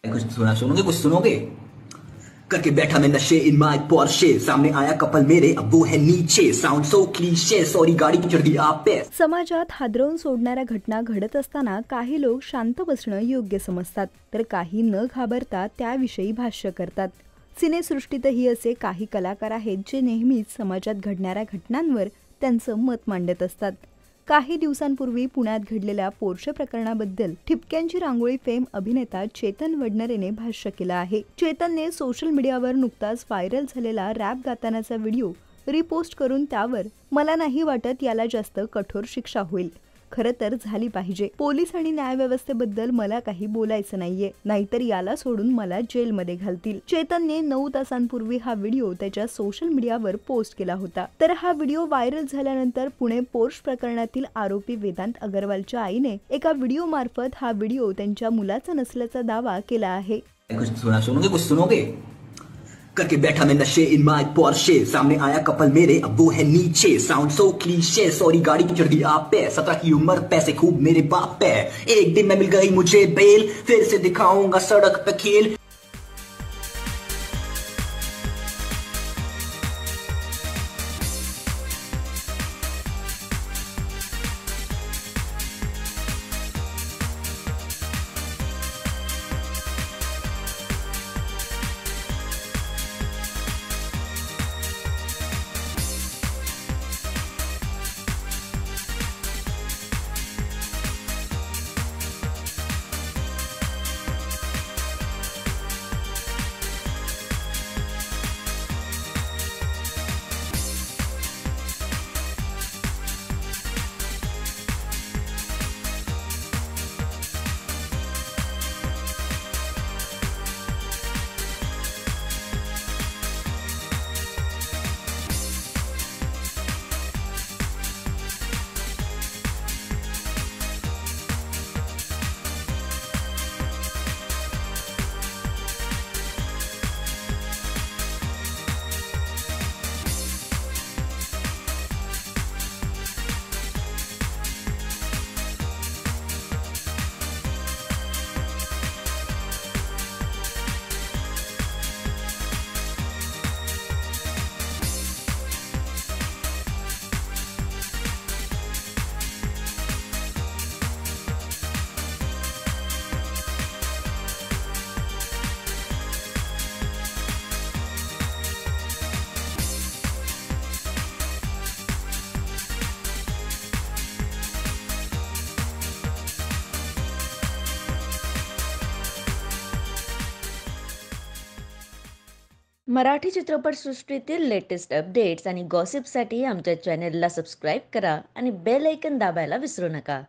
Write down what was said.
कुछ सुना सुनोगे, कुछ सुनोगे? करके बैठा मैं नशे इन माय पोर्शे, सामने आया कपल मेरे, अब वो है नीचे, साउंड सो क्लीशे, सॉरी गाडी की चढ़ दी आप पे। समाजात हादरवून सोडणाऱ्या घटना घडत असताना काही लोक शांत बसणं योग्य समजतात, तर काही न घाबरता त्याविषयी भाष्य करतात। सिनेसृष्टीतही असे काही कलाकार आहेत जे नेहमीच समाजात घडणाऱ्या घटनांवर त्यांचं मत मांडत असतात। काही दिवसांपूर्वी पुण्यात घडलेल्या पोर्शे प्रकरणाबद्दल ठिपक्यांची रांगोळी फेम अभिनेता चेतन वडनेरेने भाष्य केलं आहे। चेतनने सोशल मीडियावर नुकताच व्हायरल झालेला रॅप गातानाचा व्हिडिओ रिपोस्ट करून त्यावर "मला नाही वाटत याला जास्त कठोर शिक्षा होईल, खरं तर झाली पाहिजे। पोलीस आणि न्यायव्यवस्थेबद्दल मला काही बोलायचं नाहीये, नाहीतर याला सोडून मला जेलमध्ये घालतील"। चेतनने 9 तासांपूर्वी हा व्हिडिओ त्याच्या सोशल मीडियावर पोस्ट केला होता। तर हा व्हिडिओ व्हायरल झाल्यानंतर पुणे पोर्श प्रकरणातील आरोपी वेदांत अग्रवालच्या आईने एका व्हिडिओ मार्फत हा व्हिडिओ त्यांच्या मुलाचा नसल्याचा दावा केला आहे। कुछ सुना सुनोगे, कुछ सुनोगे? करके बैठा मैं नशे इन माय पोर्शे, सामने आया कपल मेरे, अब वो है नीचे, साउंड सो क्लीशे, सॉरी गाड़ी की चढ़ दी आप पे। 17 की उम्र, पैसे खूब मेरे बाप पे, एक दिन में मिल गई मुझे बेल, फिर से दिखाऊंगा सड़क पे खेल। मराठी चित्रपटसृष्टीतील लेटेस्ट अपडेट्स आणि गॉसिपसाठी आमच्या चॅनेलला सबस्क्राईब करा आणि बेल आयकॉन दाबायला विसरू नका।